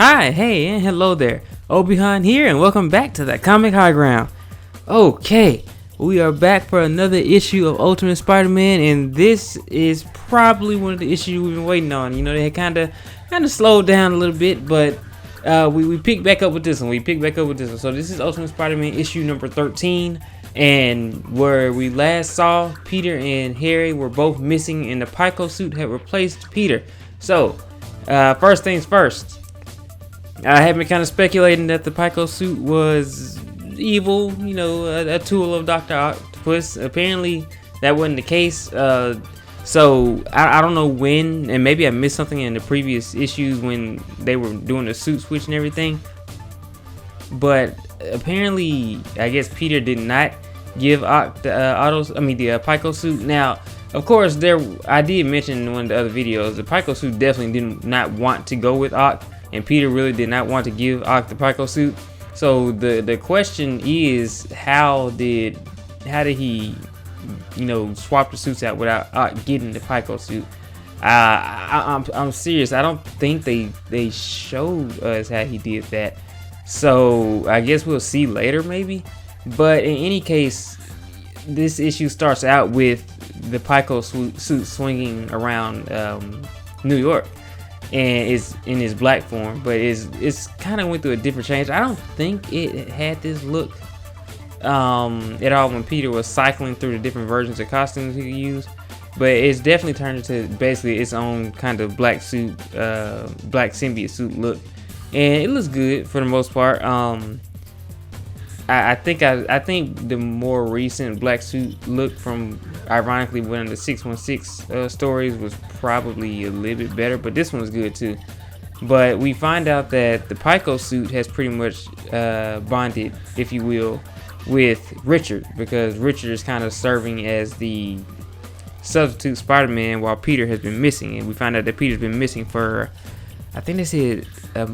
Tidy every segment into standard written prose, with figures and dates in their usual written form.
Hi, hey, and hello there. Obi-Han here, and welcome back to the Comic High Ground. Okay, we are back for another issue of Ultimate Spider-Man, and this is probably one of the issues we've been waiting on. You know, they had kind of slowed down a little bit, but we picked back up with this one. So this is Ultimate Spider-Man issue number 13, and where we last saw Peter and Harry were both missing, and the Pico suit had replaced Peter. So, first things first. I have been kind of speculating that the Pico suit was evil, you know, a tool of Dr. Octopus. Apparently, that wasn't the case. So I don't know when, and maybe I missed something in the previous issues when they were doing the suit switch and everything. But apparently, I guess Peter did not give the Pico suit. Now, of course, I did mention in one of the other videos, the Pico suit definitely did not want to go with Oct. And Peter really did not want to give Oct the Pico suit. So the question is, how did he, you know, swap the suits out without Oct getting the Pico suit? I'm serious. I don't think they showed us how he did that. So I guess we'll see later maybe. But in any case, this issue starts out with the Pico suit swinging around New York. And it's in his black form, but it's kind of went through a different change. I don't think it had this look at all when Peter was cycling through the different versions of costumes he could use, but it's definitely turned into basically its own kind of black suit, black symbiote suit look, and it looks good for the most part. I think the more recent black suit look from, ironically, one of the 616 stories was probably a little bit better, but this one was good too. But we find out that the Pico suit has pretty much bonded, if you will, with Richard, because Richard is kind of serving as the substitute Spider-Man while Peter has been missing, and we find out that Peter's been missing for, I think they said a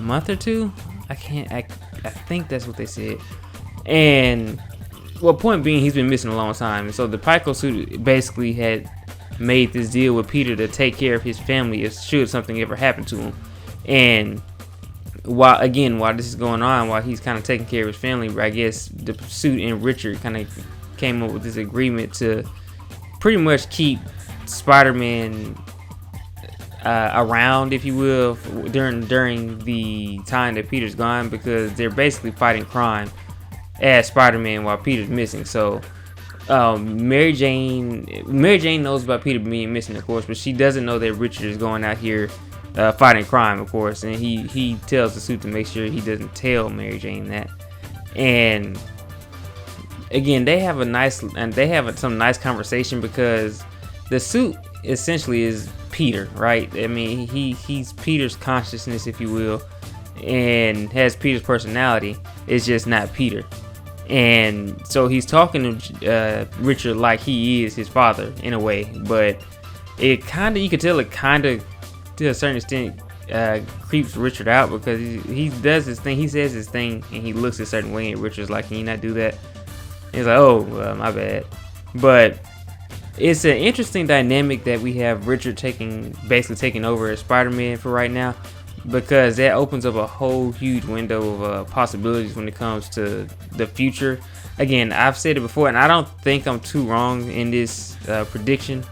month or two. I think that's what they said. And well, point being, he's been missing a long time. And so the Pico suit basically had made this deal with Peter to take care of his family if should something ever happen to him. And while this is going on, while he's kind of taking care of his family, I guess the suit and Richard kind of came up with this agreement to pretty much keep Spider-Man around, if you will, during the time that Peter's gone, because they're basically fighting crime as Spider-Man while Peter's missing. So Mary Jane knows about Peter being missing, of course, but she doesn't know that Richard is going out here fighting crime, of course, and he tells the suit to make sure he doesn't tell Mary Jane that. And again, they have some nice conversation, because the suit essentially is Peter, right? I mean, he's Peter's consciousness, if you will, and has Peter's personality. It's just not Peter. And so he's talking to Richard like he is his father in a way, but you could tell it kind of, to a certain extent, creeps Richard out, because he does his thing, he says his thing, and he looks a certain way, and Richard's like, can you not do that? And he's like, oh, my bad. But it's an interesting dynamic that we have Richard basically taking over as Spider-Man for right now, because that opens up a whole huge window of possibilities when it comes to the future. Again, I've said it before, and I don't think I'm too wrong in this prediction,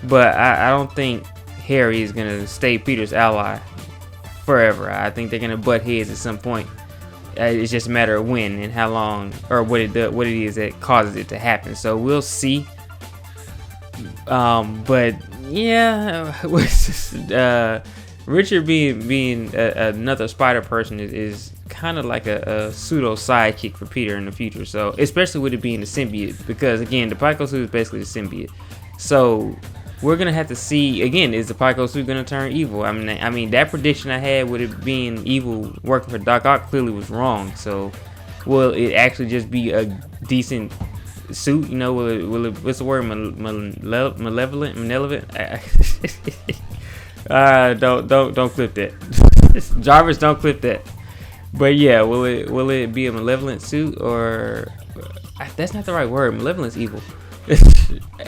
but I don't think Harry is going to stay Peter's ally forever. I think they're going to butt heads at some point. It's just a matter of when and how long, or what it is that causes it to happen. So we'll see. But yeah, Richard being another spider person is kind of like a pseudo sidekick for Peter in the future. So especially with it being the symbiote, because again, the Pico suit is basically the symbiote. So we're gonna have to see again, is the Pico suit gonna turn evil? I mean that prediction I had with it being evil working for Doc Ock clearly was wrong. So will it actually just be a decent suit? You know, will it what's the word, malevolent? Don't clip that. Jarvis, don't clip that. But yeah, will it be a malevolent suit, or that's not the right word. Malevolent's evil.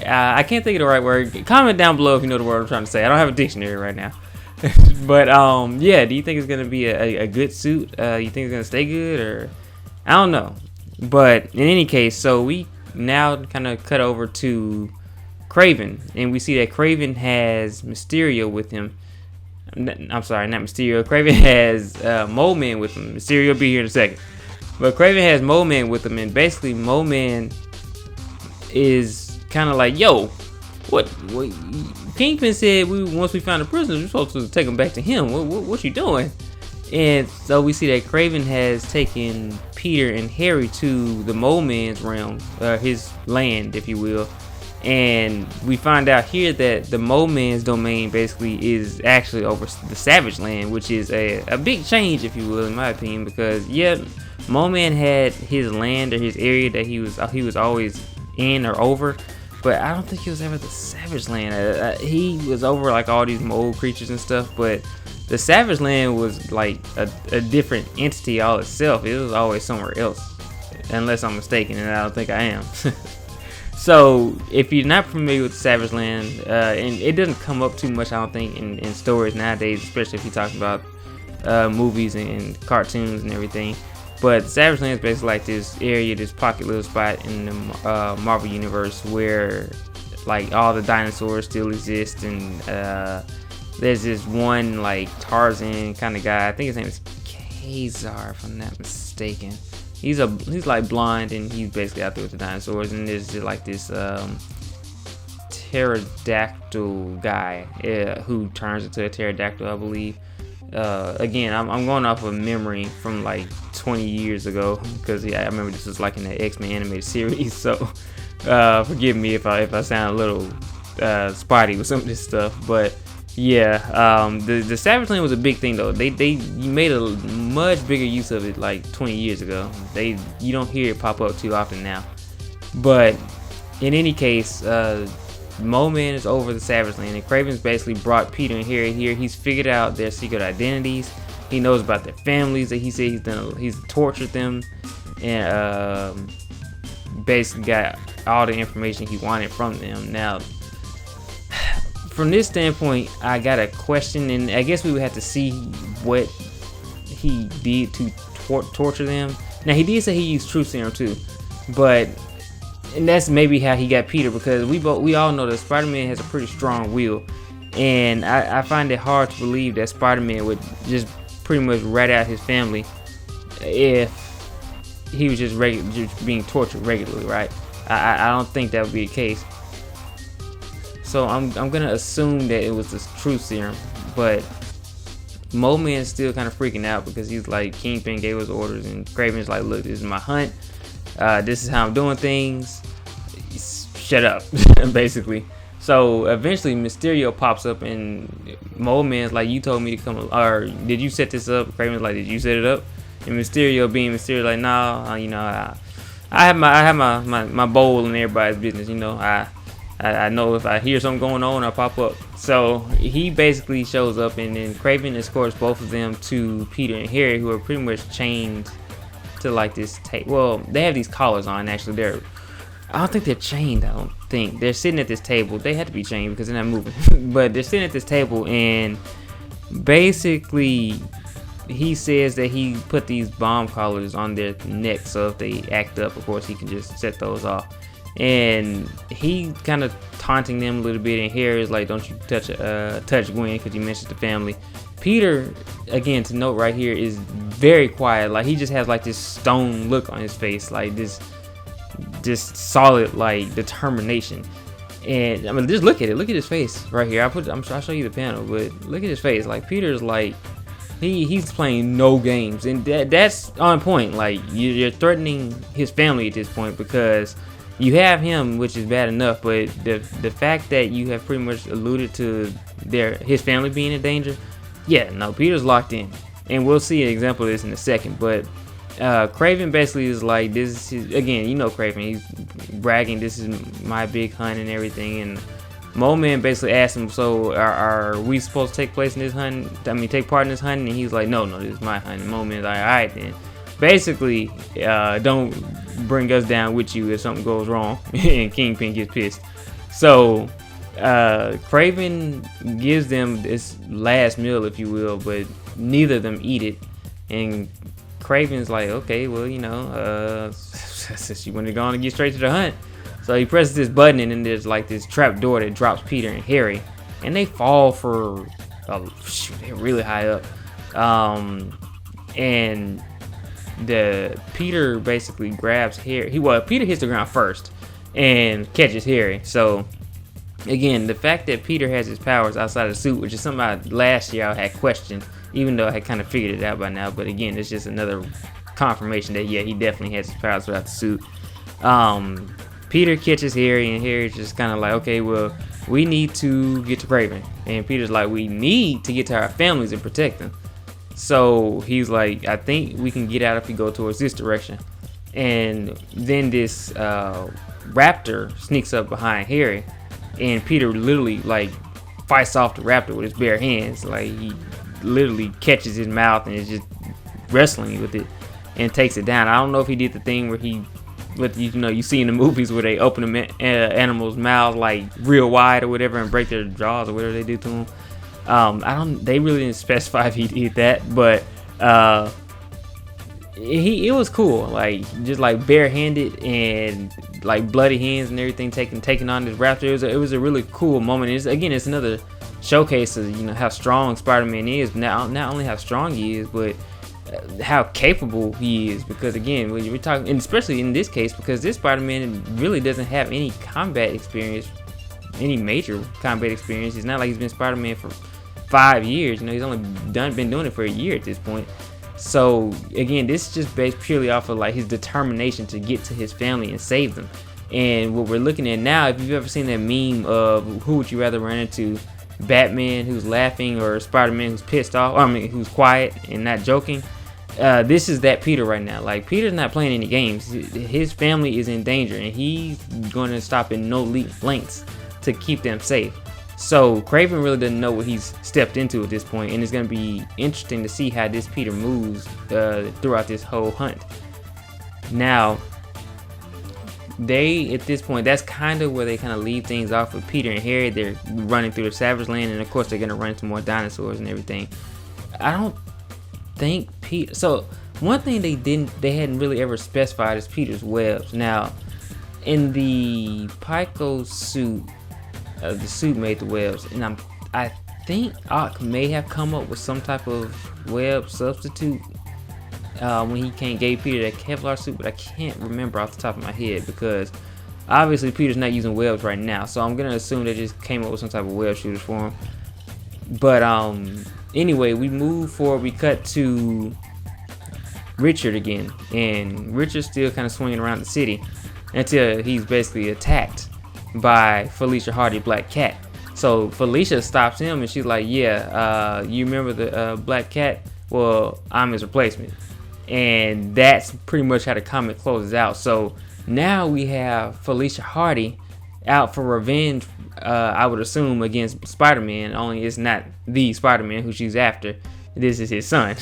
I can't think of the right word. Comment down below if you know the word I'm trying to say. I don't have a dictionary right now. But yeah, do you think it's gonna be a good suit? You think it's gonna stay good, or I don't know. But in any case, so we now kind of cut over to Kraven, and we see that Kraven has Mysterio with him. I'm sorry, not Mysterio. Kraven has Mole Man with him. Mysterio will be here in a second. But Kraven has Mole Man with him, and basically Mole Man is kind of like, yo, what Kingpin said once we found the prisoners, we're supposed to take them back to him. What you doing? And so we see that Kraven has taken Peter and Harry to the Mole Man's realm, his land, if you will. And we find out here that the Mole Man's domain basically is actually over the Savage Land, which is a big change, if you will, in my opinion, because yeah, Mole Man had his land or his area that he was always in or over, but I don't think he was ever the Savage Land. He was over like all these mole creatures and stuff, but the Savage Land was like a different entity all itself. It was always somewhere else, unless I'm mistaken, and I don't think I am. So if you're not familiar with the Savage Land, and it doesn't come up too much, I don't think, in stories nowadays, especially if you're talking about movies and cartoons and everything. But Savage Land is basically like this area, this pocket little spot in the Marvel universe where like all the dinosaurs still exist, and there's this one like Tarzan kind of guy. I think his name is Kazar, if I'm not mistaken. He's like blind, and he's basically out there with the dinosaurs. And there's just like this pterodactyl guy who turns into a pterodactyl, I believe. Again, I'm going off of memory from like 20 years ago, because yeah, I remember this was like in the X-Men animated series. So forgive me if I sound a little spotty with some of this stuff, but yeah, the Savage Land was a big thing though. They made a much bigger use of it like 20 years ago. You don't hear it pop up too often now. But in any case, Mole Man is over the Savage Land, and Kraven's basically brought Peter and Harry here. He's figured out their secret identities. He knows about their families that he said he's tortured them, and basically got all the information he wanted from them. Now, from this standpoint, I got a question, and I guess we would have to see what he did to torture them. Now, he did say he used truth serum too, and that's maybe how he got Peter, because we all know that Spider-Man has a pretty strong will, and I find it hard to believe that Spider-Man would just pretty much rat out his family if he was just being tortured regularly, right? I don't think that would be the case. So I'm gonna assume that it was the truth serum, but Mole Man's still kind of freaking out because he's like, Kingpin gave us orders, and Kraven's like, look, this is my hunt. This is how I'm doing things. Shut up, basically. So eventually Mysterio pops up, and Mole Man's like, you told me to come, or did you set this up? Kraven's like, did you set it up? And Mysterio being Mysterio, like, nah, you know, I have my bowl in everybody's business, you know. I know if I hear something going on, I'll pop up. So he basically shows up, and then Kraven escorts both of them to Peter and Harry, who are pretty much chained to like this table. Well, they have these collars on, actually. I don't think they're chained. I don't think they're sitting at this table. They had to be chained because they're not moving. But they're sitting at this table, and basically he says that he put these bomb collars on their necks, so if they act up, of course, he can just set those off. And he kind of taunting them a little bit, and Harry is like, don't you touch Gwen, because you mentioned the family. Peter, again, to note right here, is very quiet. Like, he just has like this stone look on his face, like this solid like determination. And I mean, just look at it. Look at his face right here. I'll show you the panel, but look at his face. Like, Peter's like, he's playing no games, and that's on point. Like, you're threatening his family at this point, because you have him, which is bad enough, but the fact that you have pretty much alluded to his family being in danger, yeah, no, Peter's locked in, and we'll see an example of this in a second. But Kraven basically is like, this is his, again, you know, Kraven, he's bragging, this is my big hunt and everything, and Mole Man basically asked him, so are we supposed to take part in this hunt? And he's like, no, this is my hunt. And Mole Man's like, all right then. Basically, don't bring us down with you if something goes wrong. And Kingpin gets pissed. So Kraven gives them this last meal, if you will, but neither of them eat it. And Kraven's like, okay, well, since you want to go on and get straight to the hunt. So he presses this button, and then there's like this trap door that drops Peter and Harry. And they fall for, they're really high up. And Peter basically grabs Harry. Peter hits the ground first and catches Harry. So again, the fact that Peter has his powers outside of the suit, which is something last year I had questioned, even though I had kind of figured it out by now. But again, it's just another confirmation that, yeah, he definitely has his powers without the suit. Peter catches Harry, and Harry's just kind of like, okay, well, we need to get to Kraven. And Peter's like, we need to get to our families and protect them. So he's like, I think we can get out if we go towards this direction. And then this raptor sneaks up behind Harry, and Peter literally like fights off the raptor with his bare hands. Like, he literally catches his mouth and is just wrestling with it and takes it down. I don't know if he did the thing where you see in the movies where they open the animal's mouth like real wide or whatever and break their jaws or whatever they do to them. They really didn't specify if he did that, but it was cool, like just like barehanded and like bloody hands and everything, taking on this raptor. It was a really cool moment. It's another showcase of how strong Spider-Man is. Not only how strong he is, but how capable he is. Because again, when we're talking, and especially in this case, because this Spider-Man really doesn't have any combat experience, any major combat experience. It's not like he's been Spider-Man for 5 years. He's only been doing it for a year at this point. So again, this is just based purely off of like his determination to get to his family and save them. And what we're looking at now, if you've ever seen that meme of who would you rather run into, Batman who's laughing or Spider-Man who's pissed off, who's quiet and not joking, this is that Peter right now. Like, Peter's not playing any games. His family is in danger, and he's going to stop at no lengths to keep them safe. So Kraven really doesn't know what he's stepped into at this point, and it's going to be interesting to see how this Peter moves throughout this whole hunt. Now, at this point, that's kind of where they kind of leave things off with Peter and Harry. They're running through the Savage Land, and of course they're going to run into more dinosaurs and everything. I don't think Peter... So, one thing they hadn't really ever specified is Peter's webs. Now, in the Pico suit, the suit made the webs, and I think Ock may have come up with some type of web substitute when he gave Peter that Kevlar suit, but I can't remember off the top of my head because obviously Peter's not using webs right now, so I'm gonna assume they just came up with some type of web shooters for him. But anyway, we move forward. We cut to Richard again, and Richard's still kind of swinging around the city until he's basically attacked by Felicia Hardy, Black Cat. So Felicia stops him, and she's like, yeah, you remember the Black Cat? Well, I'm his replacement. And that's pretty much how the comic closes out. So now we have Felicia Hardy out for revenge, I would assume, against Spider-Man, only it's not the Spider-Man who she's after. This is his son.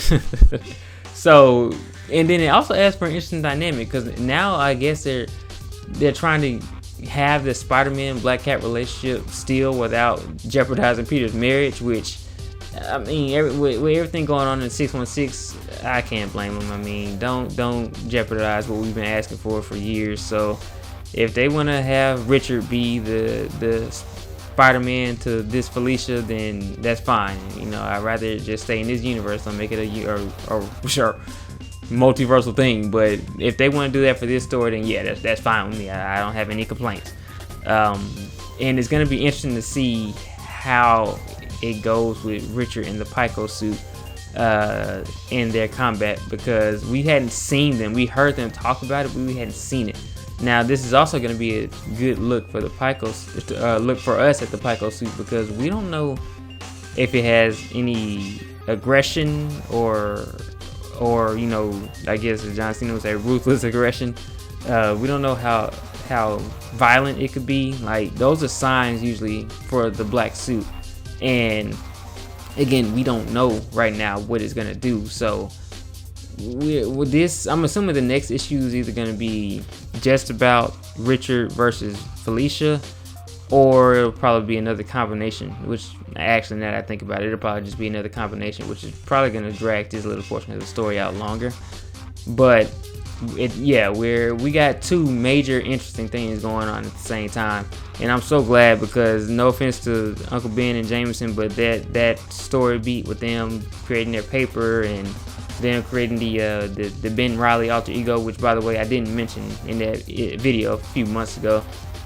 So, and then it also adds for an interesting dynamic, because now I guess they're trying to have the Spider-Man Black Cat relationship still without jeopardizing Peter's marriage, which, I mean, with everything going on in 616, I can't blame them. I mean, don't jeopardize what we've been asking for years. So if they want to have Richard be the Spider-Man to this Felicia, then that's fine. I'd rather just stay in this universe and make it a sure multiversal thing. But if they want to do that for this story, then yeah, that's fine with me. I don't have any complaints. And it's going to be interesting to see how it goes with Richard in the Pico suit in their combat, because we hadn't seen them. We heard them talk about it, but we hadn't seen it. Now, this is also going to be a good look for the Pico, look for us at the Pico suit, because we don't know if it has any aggression or I guess as John Cena would say, ruthless aggression. We don't know how violent it could be. Like, those are signs usually for the black suit. And again, we don't know right now what it's gonna do. So with this, I'm assuming the next issue is either gonna be just about Richard versus Felicia, or it'll probably be another combination, which actually, now that I think about it, it'll probably just be another combination, which is probably going to drag this little portion of the story out longer. But we got two major interesting things going on at the same time, and I'm so glad, because no offense to Uncle Ben and Jameson, but that story beat with them creating their paper and them creating the Ben Riley alter ego, which, by the way, I didn't mention in that video a few months ago,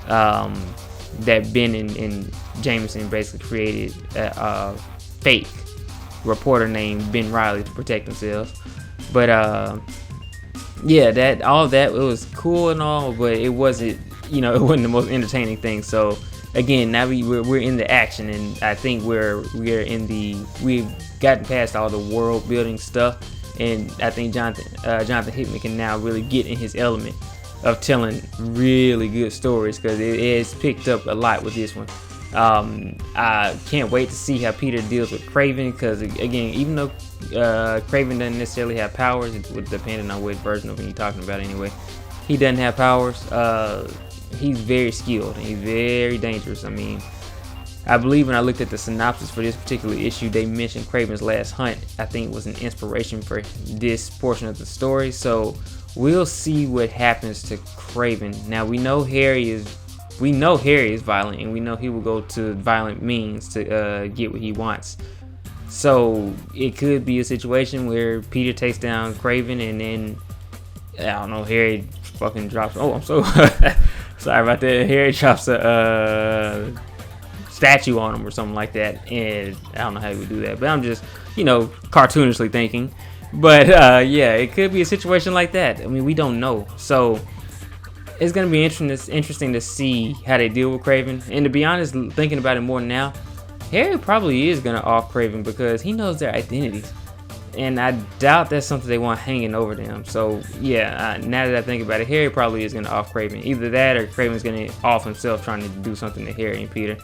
that Ben and Jameson basically created a fake reporter named Ben Riley to protect themselves. But all of that, it was cool and all, but it wasn't, it wasn't the most entertaining thing. So again, now we're in the action, and I think we've gotten past all the world building stuff, and I think Jonathan Hickman can now really get in his element of telling really good stories, because it is picked up a lot with this one. I can't wait to see how Peter deals with Kraven, because again, even though Kraven doesn't necessarily have powers, it would depend on which version of him you're talking about anyway. He doesn't have powers. He's very skilled and he's very dangerous. I mean, I believe when I looked at the synopsis for this particular issue, they mentioned Kraven's last hunt. I think it was an inspiration for this portion of the story. So we'll see what happens to Kraven. Now we know Harry is violent, and we know he will go to violent means to get what he wants. So it could be a situation where Peter takes down Kraven, and then, I don't know, Harry fucking drops. Oh, I'm so sorry about that. Harry drops a statue on him or something like that, and I don't know how he would do that, but I'm just, cartoonishly thinking. But it could be a situation like that. I mean, we don't know. So it's going to be interesting to see how they deal with Kraven. And to be honest, thinking about it more now, Harry probably is going to off Kraven, because he knows their identities. And I doubt that's something they want hanging over them. So, now that I think about it, Harry probably is going to off Kraven. Either that, or Kraven's going to off himself trying to do something to Harry and Peter.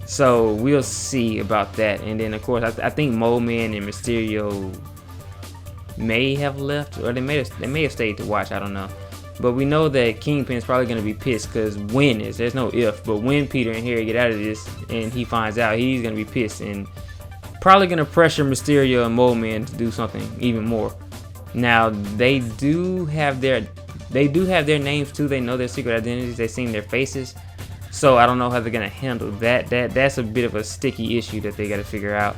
So we'll see about that. And then, of course, I think Mole Man and Mysterio may have left, or they may have stayed to watch. I don't know. But we know that Kingpin's probably going to be pissed, because there's no if, but when Peter and Harry get out of this and he finds out, he's going to be pissed and probably going to pressure Mysterio and Mole Man to do something even more. Now, they do have their names too. They know their secret identities. They've seen their faces. So I don't know how they're going to handle that. That's a bit of a sticky issue that they got to figure out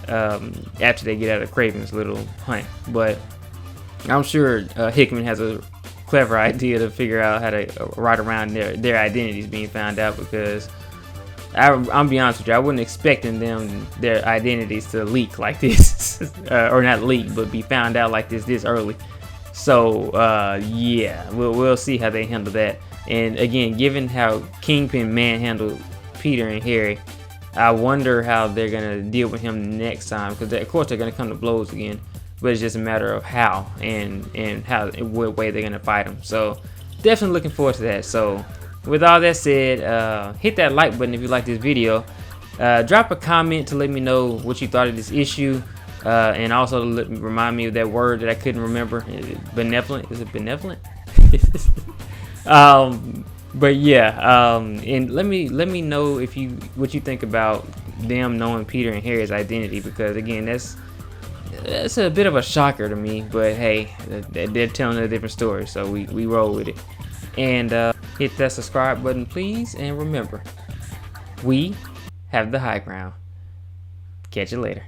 after they get out of Kraven's little hunt. But I'm sure Hickman has a clever idea to figure out how to ride around their identities being found out, because I'm be honest with you, I wasn't expecting their identities to leak like this, or not leak, but be found out like this early. So we'll see how they handle that. And again, given how Kingpin manhandled Peter and Harry, I wonder how they're gonna deal with him next time, because of course they're gonna come to blows again. But it's just a matter of how and what way they're gonna fight him. So definitely looking forward to that. So with all that said, hit that like button if you like this video. Drop a comment to let me know what you thought of this issue, and also to remind me of that word that I couldn't remember. Benevolent? Is it benevolent? But and let me know what you think about them knowing Peter and Harry's identity, because again, that's a bit of a shocker to me, but hey, they're telling a different story, so we roll with it. And hit that subscribe button, please, and remember, we have the high ground. Catch you later.